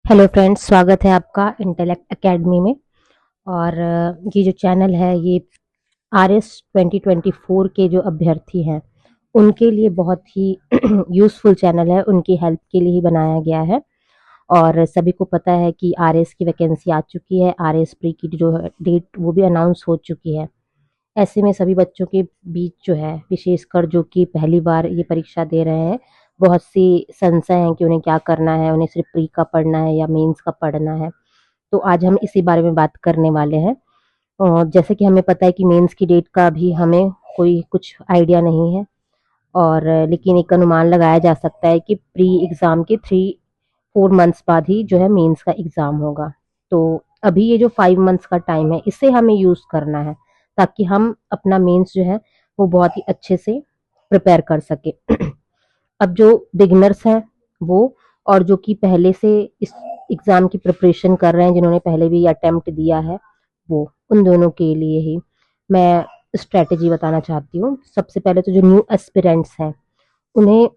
Hello friends, स्वागत है आपका इंटेलेक्ट एकेडमी में। और ये जो चैनल है ये RS 2024 के जो अभ्यर्थी हैं उनके लिए बहुत ही यूज़फुल चैनल है, उनकी हेल्प के लिए ही बनाया गया है। और सभी को पता है कि RS की वैकेंसी आ चुकी है, RS प्री की जो डेट वो भी अनाउंस हो चुकी है। ऐसे में सभी बच्चों के बीच जो है, विशेषकर जो कि पहली बार ये परीक्षा दे रहे हैं, बहुत सी संशय हैं कि उन्हें क्या करना है, उन्हें सिर्फ प्री का पढ़ना है या मेंस का पढ़ना है। तो आज हम इसी बारे में बात करने वाले हैं। और जैसे कि हमें पता है कि मेंस की डेट का भी हमें कोई कुछ आइडिया नहीं है, और लेकिन एक अनुमान लगाया जा सकता है कि प्री एग्ज़ाम के 3-4 मंथ्स बाद ही जो है मेंस का एग्ज़ाम होगा। तो अभी ये जो 5 मंथ्स का टाइम है इसे हमें यूज़ करना है, ताकि हम अपना मेंस जो है वो बहुत ही अच्छे से प्रिपेयर कर सके। अब जो बिगिनर्स हैं वो, और जो कि पहले से इस एग्ज़ाम की प्रिपरेशन कर रहे हैं, जिन्होंने पहले भी अटेम्प्ट दिया है, वो उन दोनों के लिए ही मैं स्ट्रैटेजी बताना चाहती हूँ। सबसे पहले तो जो न्यू एस्पिरेंट्स हैं उन्हें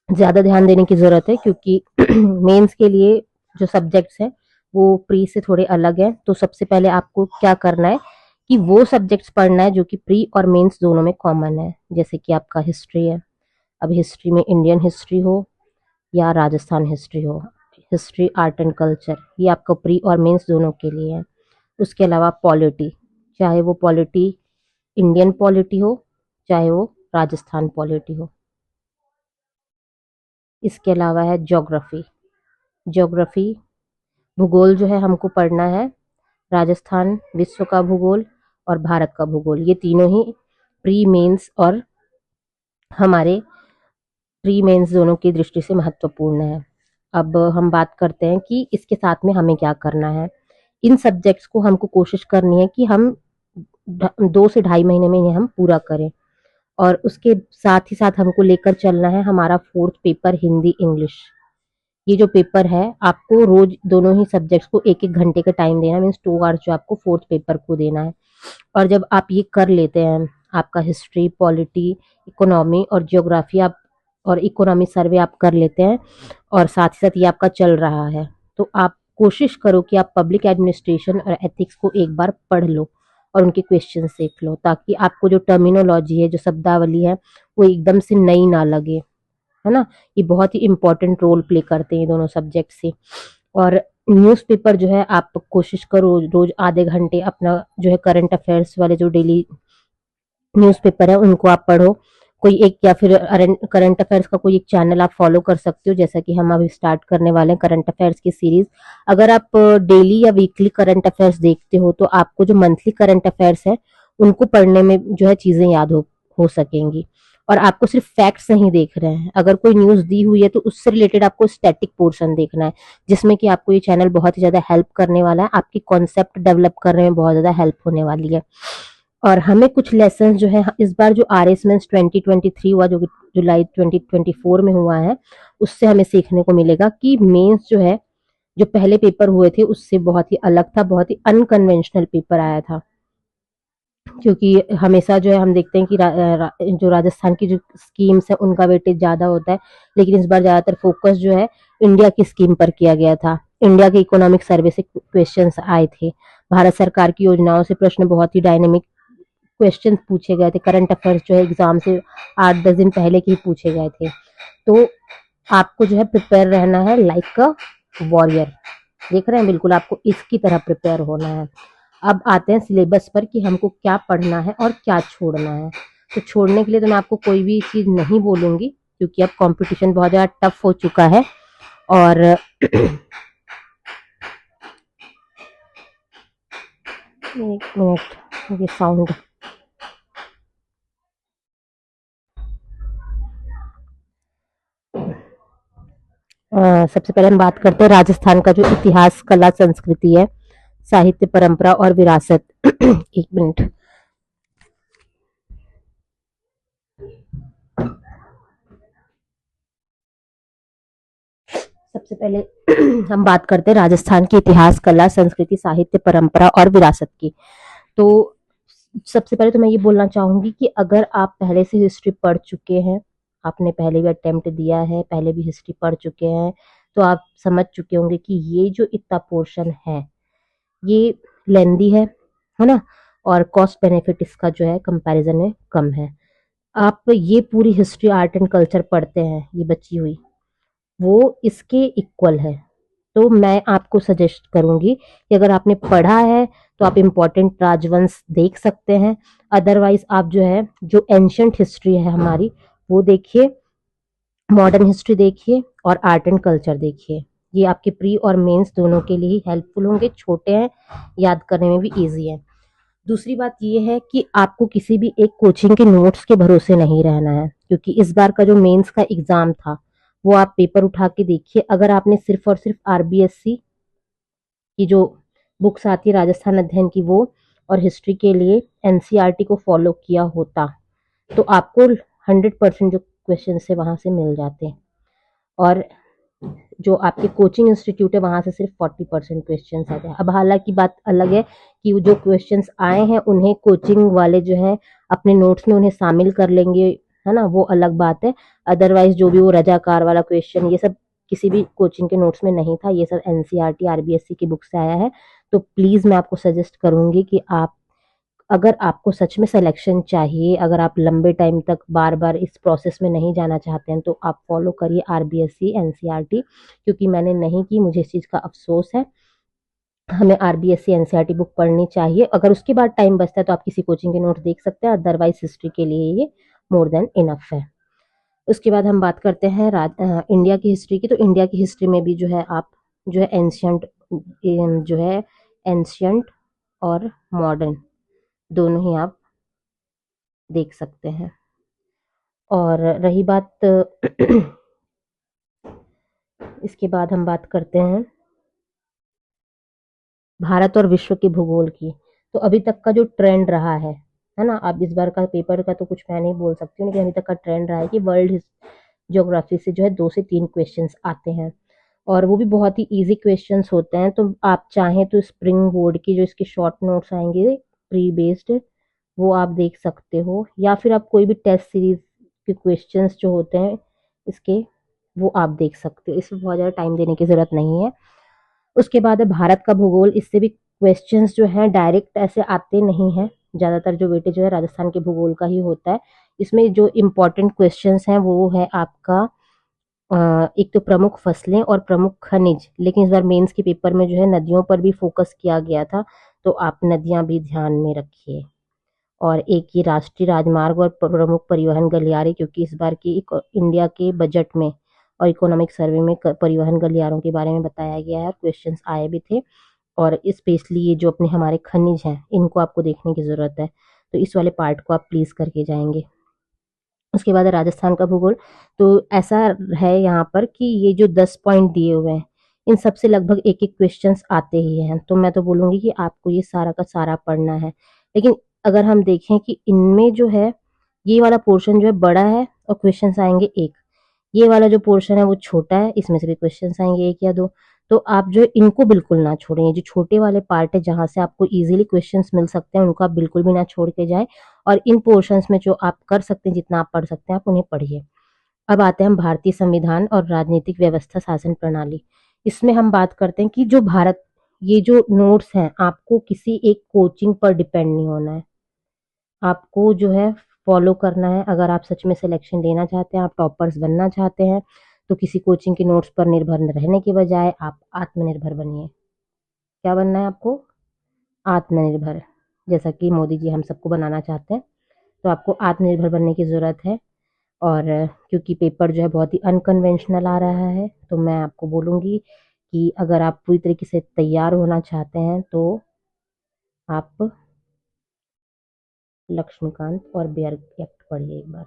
ज़्यादा ध्यान देने की ज़रूरत है, क्योंकि मेंस के लिए जो सब्जेक्ट्स हैं वो प्री से थोड़े अलग हैं। तो सबसे पहले आपको क्या करना है कि वो सब्जेक्ट्स पढ़ना है जो कि प्री और मेंस दोनों में कॉमन है। जैसे कि आपका हिस्ट्री है, अब हिस्ट्री में इंडियन हिस्ट्री हो या राजस्थान हिस्ट्री हो, हिस्ट्री आर्ट एंड कल्चर, ये आपका प्री और मेंस दोनों के लिए है। उसके अलावा पॉलिटी, चाहे वो पॉलिटी इंडियन पॉलिटी हो, चाहे वो राजस्थान पॉलिटी हो। इसके अलावा है ज्योग्राफी। ज्योग्राफी भूगोल जो है हमको पढ़ना है, राजस्थान, विश्व का भूगोल और भारत का भूगोल, ये तीनों ही प्री मेंस और हमारे प्री मेंस दोनों की दृष्टि से महत्वपूर्ण है। अब हम बात करते हैं कि इसके साथ में हमें क्या करना है। इन सब्जेक्ट्स को हमको कोशिश करनी है कि हम 2 से ढाई महीने में इन्हें हम पूरा करें। और उसके साथ ही साथ हमको लेकर चलना है हमारा फोर्थ पेपर हिंदी इंग्लिश। ये जो पेपर है आपको रोज दोनों ही सब्जेक्ट्स को 1-1 घंटे का टाइम देना है, मीन्स 2 आवर्स जो आपको फोर्थ पेपर को देना है। और जब आप ये कर लेते हैं, आपका हिस्ट्री, पॉलिटी, इकोनॉमी और जियोग्राफी आप और इकोनॉमी सर्वे आप कर लेते हैं, और साथ ही साथ ये आपका चल रहा है, तो आप कोशिश करो कि आप पब्लिक एडमिनिस्ट्रेशन और एथिक्स को एक बार पढ़ लो और उनके क्वेश्चन सीख लो, ताकि आपको जो टर्मिनोलॉजी है, जो शब्दावली है, वो एकदम से नई ना लगे, है ना। ये बहुत ही इंपॉर्टेंट रोल प्ले करते हैं ये दोनों सब्जेक्ट से। और न्यूज़पेपर जो है आप कोशिश करो रोज आधे घंटे अपना जो है करंट अफेयर्स वाले जो डेली न्यूज़पेपर है उनको आप पढ़ो। कोई एक, या फिर करंट अफेयर्स का कोई एक चैनल आप फॉलो कर सकते हो, जैसा कि हम अभी स्टार्ट करने वाले हैं करंट अफेयर्स की सीरीज। अगर आप डेली या वीकली करंट अफेयर्स देखते हो तो आपको जो मंथली करंट अफेयर्स है उनको पढ़ने में जो है चीजें याद हो सकेंगी। और आपको सिर्फ फैक्ट्स नहीं देख रहे हैं, अगर कोई न्यूज दी हुई है तो उससे रिलेटेड आपको स्टैटिक पोर्शन देखना है, जिसमें कि आपको ये चैनल बहुत ही ज्यादा हेल्प करने वाला है, आपकी कॉन्सेप्ट डेवलप करने में बहुत ज्यादा हेल्प होने वाली है। और हमें कुछ लेसन जो है इस बार जो RS मेंस 2023 हुआ, जो कि जुलाई 2024 में हुआ है, उससे हमें सीखने को मिलेगा कि मेंस जो है, जो पहले पेपर हुए थे उससे बहुत ही अलग था, बहुत ही अनकन्वेंशनल पेपर आया था। क्योंकि हमेशा जो है हम देखते हैं कि जो राजस्थान की जो स्कीम्स है उनका वेटेज ज़्यादा होता है, लेकिन इस बार ज़्यादातर फोकस जो है इंडिया की स्कीम पर किया गया था। इंडिया के इकोनॉमिक सर्वे से क्वेश्चंस आए थे, भारत सरकार की योजनाओं से प्रश्न बहुत ही डायनेमिक क्वेश्चन पूछे गए थे, करंट अफेयर्स जो है एग्जाम से 8-10 दिन पहले के ही पूछे गए थे। तो आपको जो है प्रिपेयर रहना है लाइक अ वॉरियर। देख रहे हैं, बिल्कुल आपको इसकी तरह प्रिपेयर होना है। अब आते हैं सिलेबस पर कि हमको क्या पढ़ना है और क्या छोड़ना है। तो छोड़ने के लिए तो मैं आपको कोई भी चीज़ नहीं बोलूँगी, क्योंकि अब कंपटीशन बहुत ज़्यादा टफ हो चुका है। और एक मिनट, ये साउंड। सबसे पहले हम बात करते हैं राजस्थान का जो इतिहास, कला, संस्कृति है, साहित्य, परंपरा और विरासत। एक मिनट। सबसे पहले हम बात करते हैं राजस्थान के इतिहास, कला, संस्कृति, साहित्य, परंपरा और विरासत की। तो सबसे पहले तो मैं ये बोलना चाहूंगी कि अगर आप पहले से हिस्ट्री पढ़ चुके हैं, आपने पहले भी अटेम्प्ट दिया है, पहले भी हिस्ट्री पढ़ चुके हैं, तो आप समझ चुके होंगे कि ये जो इतना पोर्शन है ये लेंदी है ना, और कॉस्ट बेनिफिट इसका जो है कंपैरिजन में कम है। आप ये पूरी हिस्ट्री आर्ट एंड कल्चर पढ़ते हैं, ये बची हुई, वो इसके इक्वल है। तो मैं आपको सजेस्ट करूंगी कि अगर आपने पढ़ा है तो आप इम्पोर्टेंट राजवंश देख सकते हैं, अदरवाइज आप जो है जो एंशंट हिस्ट्री है हमारी वो देखिए, मॉडर्न हिस्ट्री देखिए और आर्ट एंड कल्चर देखिए। ये आपके प्री और मेंस दोनों के लिए ही हेल्पफुल होंगे, छोटे हैं, याद करने में भी इजी है। दूसरी बात ये है कि आपको किसी भी एक कोचिंग के नोट्स के भरोसे नहीं रहना है, क्योंकि इस बार का जो मेंस का एग्जाम था वो आप पेपर उठा के देखिए, अगर आपने सिर्फ और सिर्फ आरबीएससी की जो बुक्स आती है राजस्थान अध्ययन की वो और हिस्ट्री के लिए एनसीईआरटी को फॉलो किया होता तो आपको 100% जो क्वेश्चन से वहां से मिल जाते, और जो आपके कोचिंग इंस्टीट्यूट है वहां से सिर्फ 40% क्वेश्चन आते हैं। अब हालांकि बात अलग है कि जो क्वेश्चंस आए हैं उन्हें कोचिंग वाले जो है अपने नोट्स में उन्हें शामिल कर लेंगे, है ना, वो अलग बात है। अदरवाइज जो भी वो रजाकार वाला क्वेश्चन ये सब किसी भी कोचिंग के नोट्स में नहीं था, ये सब एनसीईआरटी आरबीएससी की बुक से आया है। तो प्लीज मैं आपको सजेस्ट करूंगी कि आप, अगर आपको सच में सिलेक्शन चाहिए, अगर आप लंबे टाइम तक बार बार इस प्रोसेस में नहीं जाना चाहते हैं तो आप फॉलो करिए आरबीएससी एनसीईआरटी, क्योंकि मैंने नहीं की, मुझे इस चीज़ का अफसोस है। हमें आरबीएससी एनसीईआरटी बुक पढ़नी चाहिए, अगर उसके बाद टाइम बचता है तो आप किसी कोचिंग के नोट देख सकते हैं, अदरवाइज हिस्ट्री के लिए ये मोर देन इनफ है। उसके बाद हम बात करते हैं इंडिया की हिस्ट्री की। तो इंडिया की हिस्ट्री में भी जो है आप जो है एंशियंट जो है एंशियंट और मॉडर्न दोनों ही आप देख सकते हैं। और रही बात इसके बाद हम बात करते हैं भारत और विश्व के भूगोल की। तो अभी तक का जो ट्रेंड रहा है ना, अब इस बार का पेपर का तो कुछ मैं नहीं बोल सकती हूँ, लेकिन अभी तक का ट्रेंड रहा है कि वर्ल्ड ज्योग्राफी से जो है 2 से 3 क्वेश्चंस आते हैं, और वो भी बहुत ही इजी क्वेश्चंस होते हैं। तो आप चाहें तो स्प्रिंग बोर्ड की जो इसके शॉर्ट नोट्स आएंगे प्री बेस्ड वो आप देख सकते हो, या फिर आप कोई भी टेस्ट सीरीज के क्वेश्चंस जो होते हैं इसके वो आप देख सकते हो, इसमें बहुत ज़्यादा टाइम देने की ज़रूरत नहीं है। उसके बाद है भारत का भूगोल, इससे भी क्वेश्चंस जो हैं डायरेक्ट ऐसे आते नहीं हैं, ज़्यादातर जो वेटेज जो है राजस्थान के भूगोल का ही होता है। इसमें जो इम्पोर्टेंट क्वेश्चंस हैं वो है आपका एक तो प्रमुख फसलें और प्रमुख खनिज, लेकिन इस बार मेंस के पेपर में जो है नदियों पर भी फोकस किया गया था, तो आप नदियां भी ध्यान में रखिए। और एक ये राष्ट्रीय राजमार्ग और प्रमुख परिवहन गलियारे, क्योंकि इस बार की इंडिया के बजट में और इकोनॉमिक सर्वे में परिवहन गलियारों के बारे में बताया गया है, क्वेश्चंस आए भी थे। और स्पेशली ये जो अपने हमारे खनिज हैं इनको आपको देखने की ज़रूरत है, तो इस वाले पार्ट को आप प्लीज़ करके जाएंगे। उसके बाद है राजस्थान का भूगोल। तो ऐसा है यहाँ पर कि ये जो 10 पॉइंट दिए हुए हैं इन सबसे लगभग एक एक क्वेश्चंस आते ही हैं, तो मैं तो बोलूँगी कि आपको ये सारा का सारा पढ़ना है। लेकिन अगर हम देखें कि इनमें जो है ये वाला पोर्शन जो है बड़ा है और क्वेश्चंस आएंगे एक, ये वाला जो पोर्शन है वो छोटा है, इसमें से भी क्वेश्चंस आएंगे 1 या 2। तो आप जो है इनको बिल्कुल ना छोड़ें, ये जो छोटे वाले पार्ट है जहाँ से आपको इजीली क्वेश्चंस मिल सकते हैं उनको आप बिल्कुल भी ना छोड़ के जाएं, और इन पोर्शंस में जो आप कर सकते हैं, जितना आप पढ़ सकते हैं आप उन्हें पढ़िए। अब आते हैं हम भारतीय संविधान और राजनीतिक व्यवस्था शासन प्रणाली। इसमें हम बात करते हैं कि जो भारत, ये जो नोट्स हैं आपको किसी एक कोचिंग पर डिपेंड नहीं होना है, आपको जो है फॉलो करना है। अगर आप सच में सिलेक्शन लेना चाहते हैं, आप टॉपर्स बनना चाहते हैं, तो किसी कोचिंग के नोट्स पर निर्भर रहने के बजाय आप आत्मनिर्भर बनिए। क्या बनना है आपको? आत्मनिर्भर, जैसा कि मोदी जी हम सबको बनाना चाहते हैं। तो आपको आत्मनिर्भर बनने की ज़रूरत है। और क्योंकि पेपर जो है बहुत ही अनकन्वेंशनल आ रहा है, तो मैं आपको बोलूँगी कि अगर आप पूरी तरीके से तैयार होना चाहते हैं तो आप लक्ष्मीकांत और बेयर एक्ट पढ़िए एक बार।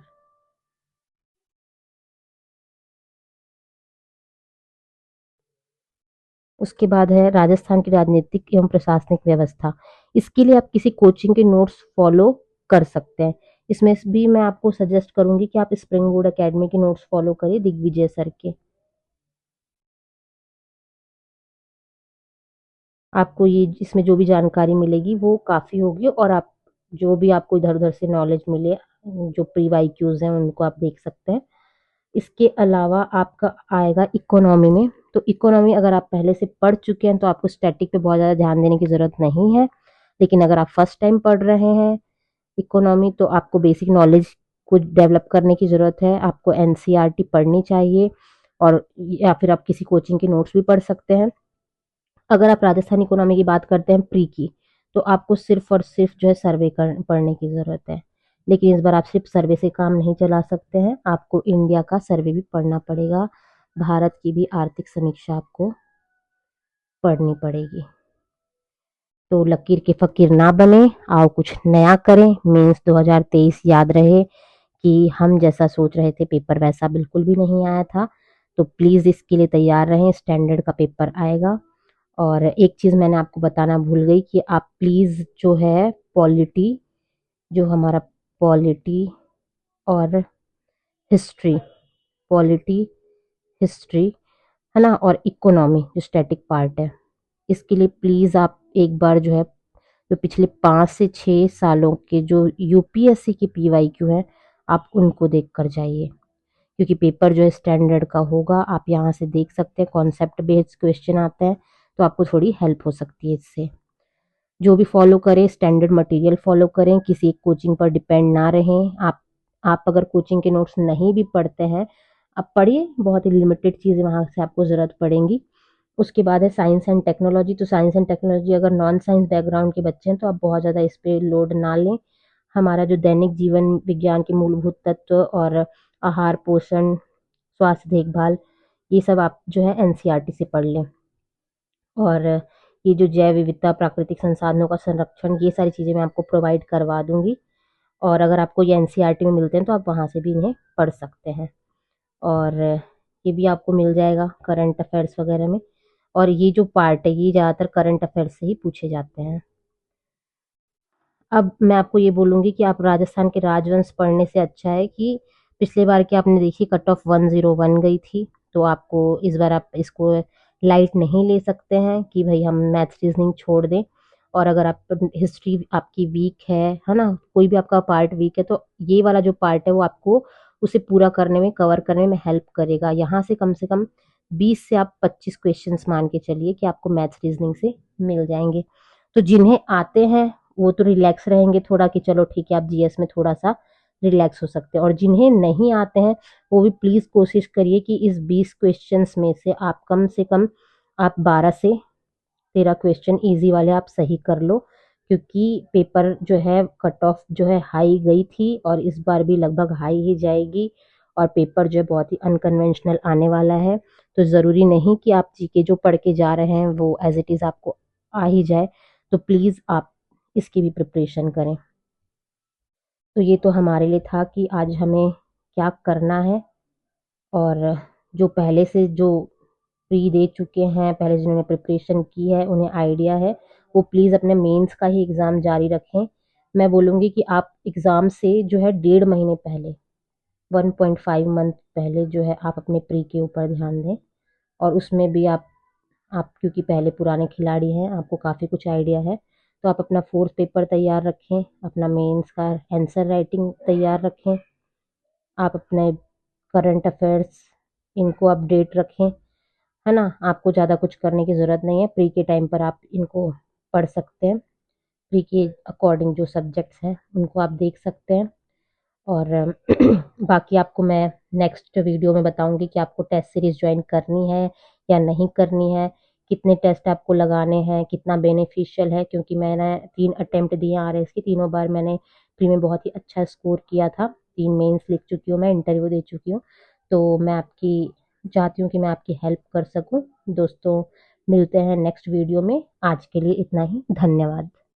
उसके बाद है राजस्थान की राजनीतिक एवं प्रशासनिक व्यवस्था। इसके लिए आप किसी कोचिंग के नोट्स फॉलो कर सकते हैं। इसमें भी मैं आपको सजेस्ट करूंगी कि आप स्प्रिंग बोर्ड एकेडमी के नोट्स फॉलो करिए, दिग्विजय सर के। आपको ये इसमें जो भी जानकारी मिलेगी वो काफ़ी होगी, और आप जो भी आपको इधर उधर से नॉलेज मिले, जो प्री वाई क्यूज हैं उनको आप देख सकते हैं। इसके अलावा आपका आएगा इकोनॉमी में। तो इकोनॉमी अगर आप पहले से पढ़ चुके हैं तो आपको स्टैटिक पे बहुत ज़्यादा ध्यान देने की ज़रूरत नहीं है, लेकिन अगर आप फर्स्ट टाइम पढ़ रहे हैं इकोनॉमी तो आपको बेसिक नॉलेज को डेवलप करने की ज़रूरत है। आपको एनसीईआरटी पढ़नी चाहिए और या फिर आप किसी कोचिंग के नोट्स भी पढ़ सकते हैं। अगर आप राजस्थान इकोनॉमी की बात करते हैं प्री की, तो आपको सिर्फ और सिर्फ जो है सर्वे पढ़ने की ज़रूरत है। लेकिन इस बार आप सिर्फ सर्वे से काम नहीं चला सकते हैं, आपको इंडिया का सर्वे भी पढ़ना पड़ेगा। भारत की भी आर्थिक समीक्षा आपको पढ़नी पड़ेगी। तो लकीर के फकीर ना बने, आओ कुछ नया करें। मेंस 2023 याद रहे कि हम जैसा सोच रहे थे पेपर वैसा बिल्कुल भी नहीं आया था। तो प्लीज़ इसके लिए तैयार रहें, स्टैंडर्ड का पेपर आएगा। और एक चीज़ मैंने आपको बताना भूल गई कि आप प्लीज़ जो है पॉलिटी, जो हमारा पॉलिटी और हिस्ट्री, पॉलिटी, हिस्ट्री है ना, और इकोनॉमी जो स्टैटिक पार्ट है, इसके लिए प्लीज़ आप एक बार जो है जो पिछले 5 से 6 सालों के जो यूपीएससी की पीवाईक्यू है आप उनको देख कर जाइए, क्योंकि पेपर जो है स्टैंडर्ड का होगा। आप यहाँ से देख सकते हैं कॉन्सेप्ट बेस्ड क्वेश्चन आते हैं, तो आपको थोड़ी हेल्प हो सकती है इससे। जो भी फॉलो करें स्टैंडर्ड मटेरियल फॉलो करें, किसी एक कोचिंग पर डिपेंड ना रहें। आप अगर कोचिंग के नोट्स नहीं भी पढ़ते हैं, आप पढ़िए, बहुत ही लिमिटेड चीज़ें वहाँ से आपको ज़रूरत पड़ेंगी। उसके बाद है साइंस एंड टेक्नोलॉजी। तो साइंस एंड टेक्नोलॉजी अगर नॉन साइंस बैकग्राउंड के बच्चे हैं तो आप बहुत ज़्यादा इस पर लोड ना लें। हमारा जो दैनिक जीवन विज्ञान के मूलभूत तत्व और आहार पोषण स्वास्थ्य देखभाल, ये सब आप जो है एनसीईआरटी से पढ़ लें। और ये जो जैव विविधता, प्राकृतिक संसाधनों का संरक्षण, ये सारी चीज़ें मैं आपको प्रोवाइड करवा दूंगी। और अगर आपको ये एनसीईआरटी में मिलते हैं तो आप वहाँ से भी इन्हें पढ़ सकते हैं। और ये भी आपको मिल जाएगा करंट अफेयर्स वगैरह में। और ये जो पार्ट है ये ज़्यादातर करंट अफेयर्स से ही पूछे जाते हैं। अब मैं आपको ये बोलूँगी कि आप राजस्थान के राजवंश पढ़ने से अच्छा है कि पिछले बार की आपने देखी कट ऑफ 101 गई थी, तो आपको इस बार आप इसको लाइट नहीं ले सकते हैं कि भाई हम मैथ्स रीजनिंग छोड़ दें। और अगर आप हिस्ट्री आपकी वीक है ना, कोई भी आपका पार्ट वीक है, तो ये वाला जो पार्ट है वो आपको उसे पूरा करने में, कवर करने में हेल्प करेगा। यहाँ से कम 20 से आप 25 क्वेश्चंस मान के चलिए कि आपको मैथ्स रीजनिंग से मिल जाएंगे। तो जिन्हें आते हैं वो तो रिलैक्स रहेंगे थोड़ा कि चलो ठीक है, आप जीएस में थोड़ा सा रिलैक्स हो सकते हैं। और जिन्हें नहीं आते हैं वो भी प्लीज़ कोशिश करिए कि इस 20 क्वेश्चंस में से कम आप 12 से 13 क्वेश्चन इजी वाले आप सही कर लो, क्योंकि पेपर जो है कट ऑफ जो है हाई गई थी और इस बार भी लगभग हाई ही जाएगी। और पेपर जो है बहुत ही अनकन्वेंशनल आने वाला है। तो ज़रूरी नहीं कि आप जीके जो पढ़ के जा रहे हैं वो एज इट इज़ आपको आ ही जाए। तो प्लीज़ आप इसकी भी प्रिपरेशन करें। तो ये तो हमारे लिए था कि आज हमें क्या करना है। और जो पहले से जो प्री दे चुके हैं, पहले जिन्होंने प्रिपरेशन की है, उन्हें आइडिया है, वो प्लीज़ अपने मेंस का ही एग्ज़ाम जारी रखें। मैं बोलूँगी कि आप एग्ज़ाम से जो है 1.5 महीने पहले, 1.5 मंथ पहले जो है आप अपने प्री के ऊपर ध्यान दें। और उसमें भी आप क्योंकि पहले पुराने खिलाड़ी हैं, आपको काफ़ी कुछ आइडिया है, तो आप अपना फोर्थ पेपर तैयार रखें, अपना मेंस का आंसर राइटिंग तैयार रखें, आप अपने करंट अफेयर्स इनको अपडेट रखें, है ना। आपको ज़्यादा कुछ करने की ज़रूरत नहीं है, प्री के टाइम पर आप इनको पढ़ सकते हैं। प्री के अकॉर्डिंग जो सब्जेक्ट्स हैं उनको आप देख सकते हैं। और बाकी आपको मैं नेक्स्ट वीडियो में बताऊंगी कि आपको टेस्ट सीरीज ज्वाइन करनी है या नहीं करनी है, कितने टेस्ट आपको लगाने हैं, कितना बेनिफिशियल है। क्योंकि मैंने 3 अटेम्प्ट दिए RS की, तीनों बार मैंने प्री में बहुत ही अच्छा स्कोर किया था। 3 मेंस लिख चुकी हूँ, मैं इंटरव्यू दे चुकी हूँ। तो मैं आपकी चाहती हूँ कि मैं आपकी हेल्प कर सकूँ। दोस्तों मिलते हैं नेक्स्ट वीडियो में, आज के लिए इतना ही, धन्यवाद।